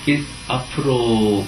이게 앞으로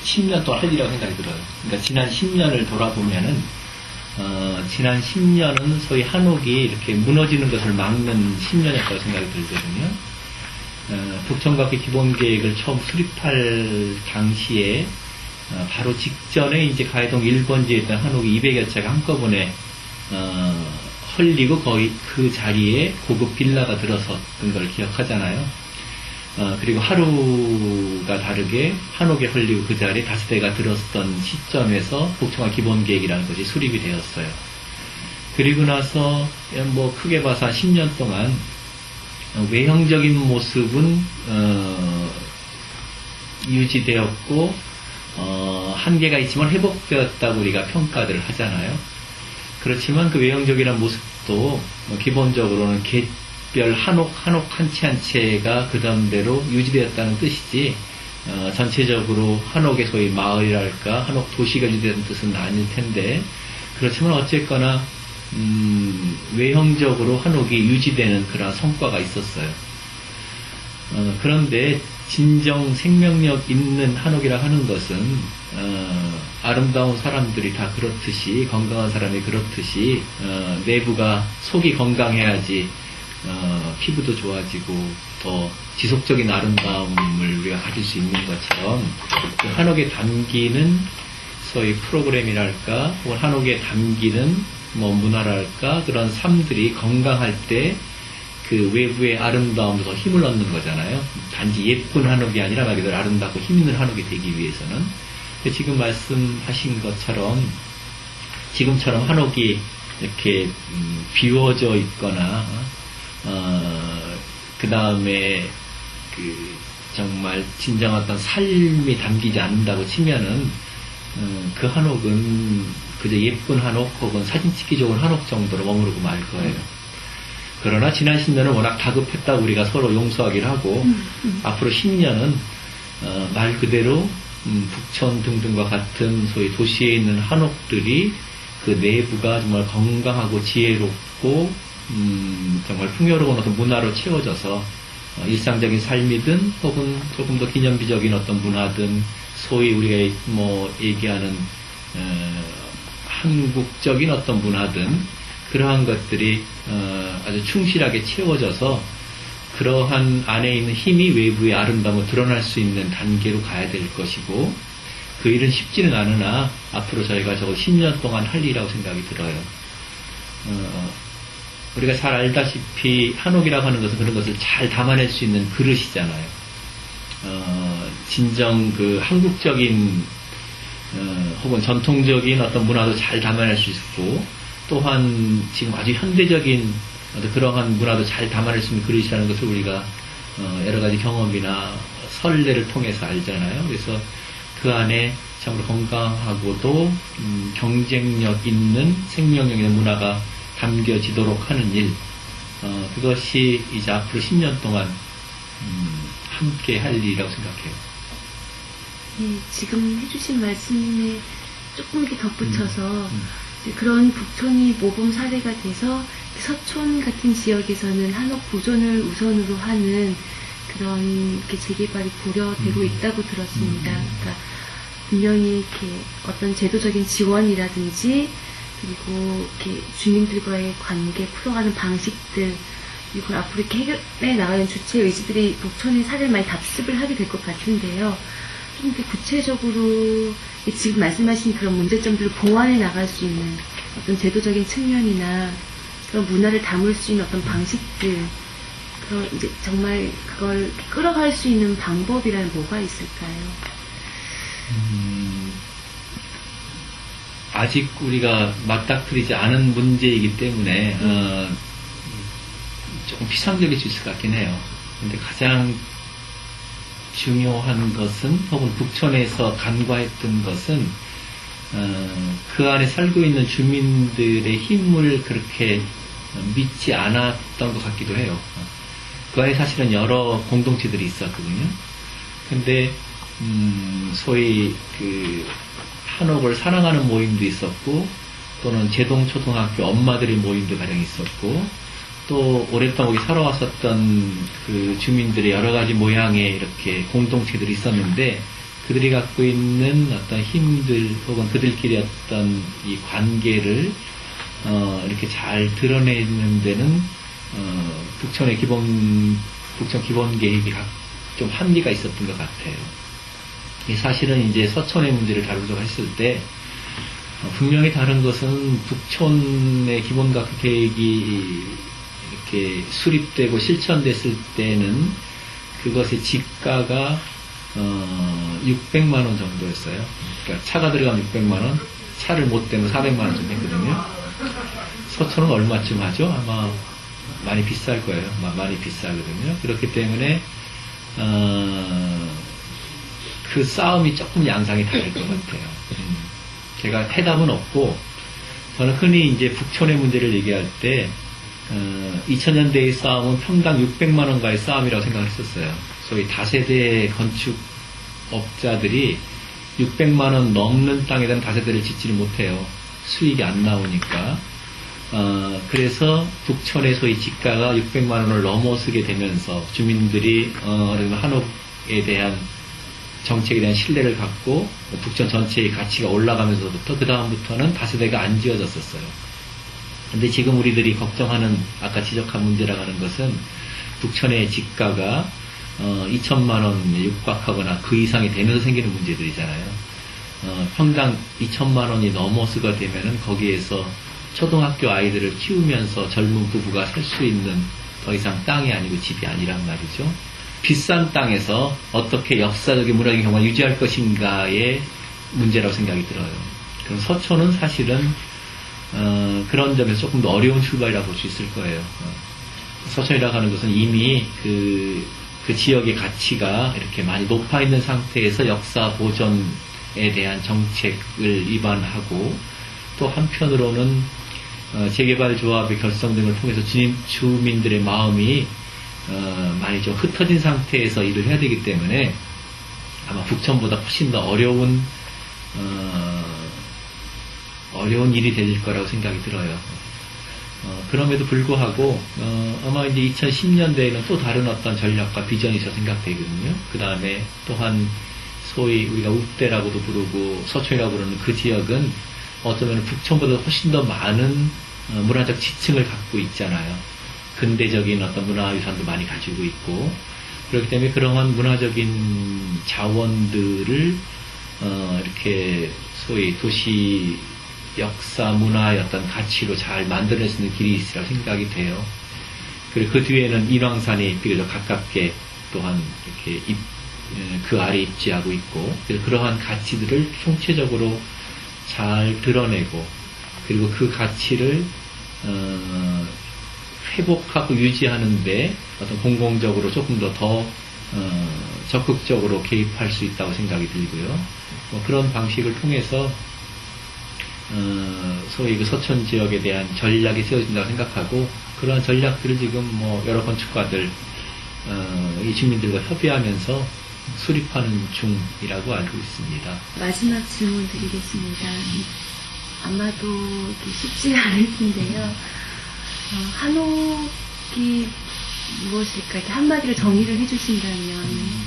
10년 동안 할 일이라고 생각이 들어요. 그러니까 지난 10년을 돌아보면은 지난 10년은 소위 한옥이 이렇게 무너지는 것을 막는 10년이었다고 생각이 들거든요. 북촌각기 기본계획을 처음 수립할 당시에 바로 직전에 이제 가해동 1번지에 있던 한옥이 200여 채가 한꺼번에 헐리고 거의 그 자리에 고급 빌라가 들어섰던 걸 기억하잖아요. 그리고 하루가 다르게 한옥에 헐리고 그 자리에 5대가 들었던 시점에서 북촌각 기본계획이라는 것이 수립이 되었어요. 그리고 나서 뭐 크게 봐서 한 10년 동안 외형적인 모습은 유지되었고 한계가 있지만 회복되었다고 우리가 평가를 하잖아요. 그렇지만 그 외형적이라는 모습도 기본적으로는 개별 한옥 한 채 한 채가 그 다음대로 유지되었다는 뜻이지 전체적으로 한옥의 소위 마을이랄까 한옥 도시가 유지되는 뜻은 아닐 텐데, 그렇지만 어쨌거나 외형적으로 한옥이 유지되는 그런 성과가 있었어요. 그런데 진정 생명력 있는 한옥이라 하는 것은 아름다운 사람들이 다 그렇듯이, 건강한 사람이 그렇듯이 내부가 속이 건강해야지 피부도 좋아지고 더 지속적인 아름다움을 우리가 가질 수 있는 것처럼, 그 한옥에 담기는 소위 프로그램이랄까 혹은 한옥에 담기는 뭐 문화랄까 그런 삶들이 건강할 때 그 외부의 아름다움도 더 힘을 얻는 거잖아요. 단지 예쁜 한옥이 아니라 말 그대로 아름답고 힘 있는 한옥이 되기 위해서는. 지금 말씀하신 것처럼 지금처럼 한옥이 이렇게 비워져 있거나 그 다음에 그 정말 진정한 어떤 삶이 담기지 않는다고 치면은 그 한옥은 그저 예쁜 한옥 혹은 사진 찍기 좋은 한옥 정도로 머무르고 말 거예요. 그러나 지난 10년은 워낙 다급했다고 우리가 서로 용서하기를 하고 앞으로 10년은 말 그대로 북촌 등등과 같은 소위 도시에 있는 한옥들이 그 내부가 정말 건강하고 지혜롭고 정말 풍요로운 어떤 문화로 채워져서 일상적인 삶이든 혹은 조금 더 기념비적인 어떤 문화든 소위 우리가 뭐 얘기하는 한국적인 어떤 문화든 그러한 것들이 아주 충실하게 채워져서 그러한 안에 있는 힘이 외부의 아름다움을 드러날 수 있는 단계로 가야 될 것이고, 그 일은 쉽지는 않으나 앞으로 저희가 적어도 10년 동안 할 일이라고 생각이 들어요. 우리가 잘 알다시피 한옥이라고 하는 것은 그런 것을 잘 담아낼 수 있는 그릇이잖아요. 진정 그 한국적인 혹은 전통적인 어떤 문화도 잘 담아낼 수 있고, 또한 지금 아주 현대적인 그러한 문화도 잘 담아낼 수 있는 그릇이라는 것을 우리가 여러 가지 경험이나 선례를 통해서 알잖아요. 그래서 그 안에 참으로 건강하고도 경쟁력 있는 생명력 있는 문화가 담겨지도록 하는 일, 그것이 이제 앞으로 10년 동안 함께 할 일이라고 생각해요. 네, 지금 해주신 말씀에 조금 더 덧붙여서 그런 북촌이 모범 사례가 돼서 서촌 같은 지역에서는 한옥 보존을 우선으로 하는 그런 이렇게 재개발이 고려되고 있다고 들었습니다. 그러니까 분명히 이렇게 어떤 제도적인 지원이라든지 그리고 이렇게 주민들과의 관계 풀어가는 방식들, 그리고 앞으로 이렇게 해결해 나가는 주체 의지들이 북촌의 사례를 많이 답습을 하게 될 것 같은데요. 좀 이렇게 구체적으로 지금 말씀하신 그런 문제점들을 보완해 나갈 수 있는 어떤 제도적인 측면이나 그런 문화를 담을 수 있는 어떤 방식들, 그런 이제 정말 그걸 끌어갈 수 있는 방법이라는 뭐가 있을까요? 아직 우리가 맞닥뜨리지 않은 문제이기 때문에 조금 피상적일 수 있을 것 같긴 해요. 근데 가장 중요한 것은, 혹은 북촌에서 간과했던 것은 그 안에 살고 있는 주민들의 힘을 그렇게 믿지 않았던 것 같기도 해요. 그 안에 사실은 여러 공동체들이 있었거든요. 근데 소위 그 한옥을 사랑하는 모임도 있었고, 또는 제동초등학교 엄마들의 모임도 가령 있었고, 또 오랫동안 거기 살아왔었던 그 주민들의 여러 가지 모양의 이렇게 공동체들이 있었는데 그들이 갖고 있는 어떤 힘들 혹은 그들끼리 어떤 이 관계를 이렇게 잘 드러내는 데는 북촌 기본 계획이 좀 한계가 있었던 것 같아요. 사실은 이제 서촌의 문제를 다루려고 했을 때 분명히 다른 것은 북촌의 기본각 계획이 이렇게 수립되고 실천됐을 때는 그것의 지가가 600만 원 정도였어요. 그러니까 차가 들어가면 600만 원, 차를 못 대면 400만 원 정도 했거든요. 서촌은 얼마쯤 하죠? 아마 많이 비쌀 거예요. 많이 비싸거든요. 그렇기 때문에 그 싸움이 조금 양상이 다를 것 같아요. 제가 해답은 없고 저는 흔히 이제 북촌의 문제를 얘기할 때 2000년대의 싸움은 평당 600만 원과의 싸움이라고 생각을 했었어요. 소위 다세대 건축업자들이 600만 원 넘는 땅에 대한 다세대를 짓지를 못해요. 수익이 안 나오니까. 그래서 북촌의 소위 지가가 600만 원을 넘어서게 되면서 주민들이 한옥에 대한 정책에 대한 신뢰를 갖고 북촌 전체의 가치가 올라가면서부터 그 다음부터는 다세대가 안 지어졌었어요. 근데 지금 우리들이 걱정하는 아까 지적한 문제라고 하는 것은 북촌의 지가가 2천만 원에 육박하거나 그 이상이 되면서 생기는 문제들이잖아요. 평당 2천만 원이 넘어서가 되면은 거기에서 초등학교 아이들을 키우면서 젊은 부부가 살 수 있는 더 이상 땅이 아니고 집이 아니란 말이죠. 비싼 땅에서 어떻게 역사적인 문화적인 경관을 유지할 것인가의 문제라고 생각이 들어요. 그럼 서촌은 사실은 그런 점에서 조금 더 어려운 출발이라고 볼 수 있을 거예요. 서촌이라고 하는 것은 이미 그 지역의 가치가 이렇게 많이 높아 있는 상태에서 역사 보존에 대한 정책을 위반하고 또 한편으로는 재개발 조합의 결성 등을 통해서 주민들의 마음이 많이 좀 흩어진 상태에서 일을 해야 되기 때문에 아마 북촌보다 훨씬 더 어려운 일이 될 거라고 생각이 들어요. 그럼에도 불구하고 아마 이제 2010년대에는 또 다른 어떤 전략과 비전이 있어 생각되거든요. 그 다음에 또한 소위 우리가 읍대라고도 부르고 서촌이라고 부르는 그 지역은 어쩌면 북촌보다 훨씬 더 많은 문화적 지층을 갖고 있잖아요. 근대적인 어떤 문화유산도 많이 가지고 있고 그렇기 때문에 그러한 문화적인 자원들을 이렇게 소위 도시 역사 문화의 어떤 가치로 잘 만들어낼 수 있는 길이 있으라고 생각이 돼요. 그리고 그 뒤에는 인왕산이 비교적 가깝게 또한 이렇게 그 아래 입지하고 있고 그러한 가치들을 총체적으로 잘 드러내고 그리고 그 가치를 회복하고 유지하는데 어떤 공공적으로 조금 더 적극적으로 개입할 수 있다고 생각이 들고요. 그런 방식을 통해서 소위 그 서촌 지역에 대한 전략이 세워진다고 생각하고 그러한 전략들을 지금 여러 건축가들 이 주민들과 협의하면서 수립하는 중이라고 알고 있습니다. 마지막 질문 드리겠습니다. 아마도 쉽지 않을 텐데요. 한옥이 무엇일까? 이렇게 한마디로 정의를 해주신다면.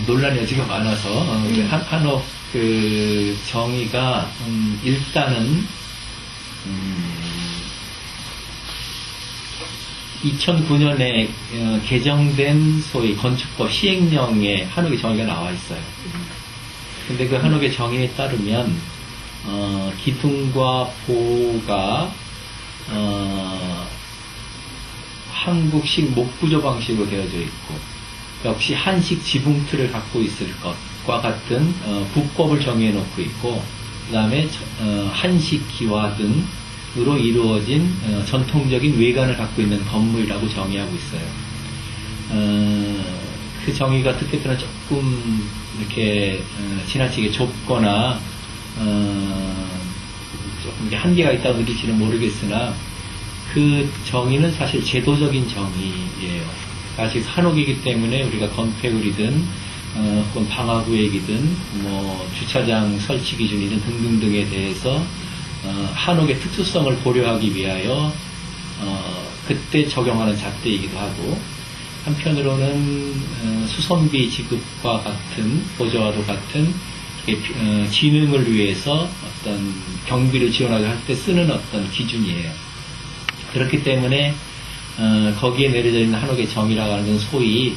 논란이 아직 많아서 한옥 그 정의가 일단은 2009년에 개정된 소위 건축법 시행령에 한옥의 정의가 나와 있어요. 근데 그 한옥의 정의에 따르면 기둥과 보가 한국식 목구조 방식으로 되어져 있고 역시 한식 지붕틀을 갖고 있을 것과 같은 부법을 정해 놓고 있고 그 다음에 한식 기와 등으로 이루어진 전통적인 외관을 갖고 있는 건물이라고 정의하고 있어요. 그 정의가 듣기 때문에 조금 이렇게 지나치게 좁거나 조금 한계가 있다고 느낄지는 모르겠으나 그 정의는 사실 제도적인 정의예요. 사실 한옥이기 때문에 우리가 건폐율이든 혹은 방화구역이든 주차장 설치 기준이든 등등등에 대해서 한옥의 특수성을 고려하기 위하여 그때 적용하는 잣대이기도 하고, 한편으로는 수선비 지급과 같은, 보조와도 같은 진흥을 위해서 어떤 경비를 지원하게 할 때 쓰는 어떤 기준이에요. 그렇기 때문에 거기에 내려져 있는 한옥의 정의라고 하는 건 소위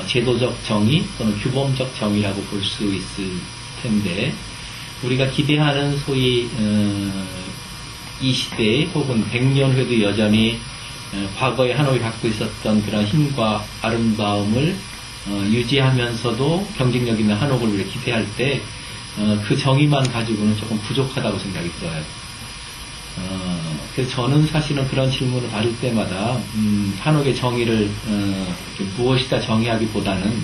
제도적 정의 또는 규범적 정의라고 볼 수 있을 텐데, 우리가 기대하는 소위 이 시대에 혹은 100년 후에도 여전히 과거의 한옥이 갖고 있었던 그런 힘과 아름다움을 유지하면서도 경쟁력 있는 한옥을 우리가 기대할 때 그 정의만 가지고는 조금 부족하다고 생각이 들어요. 그래서 저는 사실은 그런 질문을 받을 때마다 한옥의 정의를 무엇이다 정의하기보다는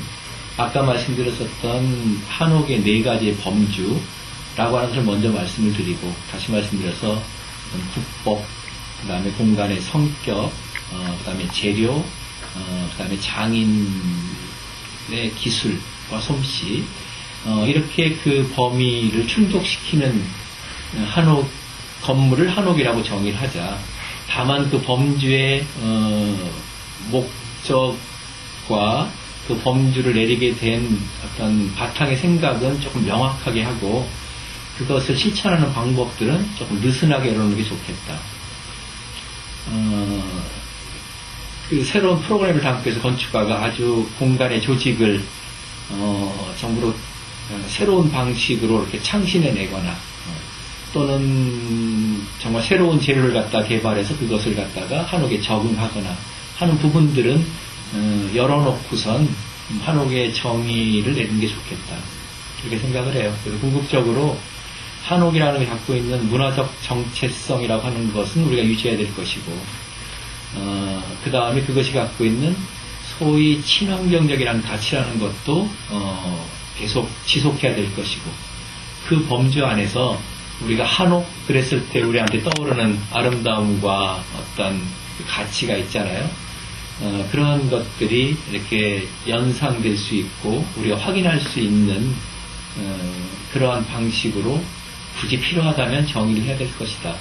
아까 말씀드렸었던 한옥의 4가지의 범주라고 하는 것을 먼저 말씀을 드리고, 다시 말씀드려서 국법, 그 다음에 공간의 성격, 그 다음에 재료, 그 다음에 장인의 기술과 솜씨, 이렇게 그 범위를 충족시키는 한옥, 건물을 한옥이라고 정의를 하자. 다만 그 범주의 목적과 그 범주를 내리게 된 어떤 바탕의 생각은 조금 명확하게 하고, 그것을 실천하는 방법들은 조금 느슨하게 열어놓는 게 좋겠다. 그 새로운 프로그램을 담고 해서 건축가가 아주 공간의 조직을 전부로 새로운 방식으로 이렇게 창신해내거나, 또는 정말 새로운 재료를 갖다 개발해서 그것을 갖다가 한옥에 적응하거나 하는 부분들은 열어놓고선 한옥의 정의를 내는 게 좋겠다, 그렇게 생각을 해요. 그래서 궁극적으로 한옥이라는 게 갖고 있는 문화적 정체성이라고 하는 것은 우리가 유지해야 될 것이고, 그 다음에 그것이 갖고 있는 소위 친환경적이라는 가치라는 것도 계속 지속해야 될 것이고, 그 범주 안에서 우리가 한옥 그랬을 때 우리한테 떠오르는 아름다움과 어떤 가치가 있잖아요. 그런 것들이 이렇게 연상될 수 있고 우리가 확인할 수 있는 그러한 방식으로 굳이 필요하다면 정의를 해야 될 것이다.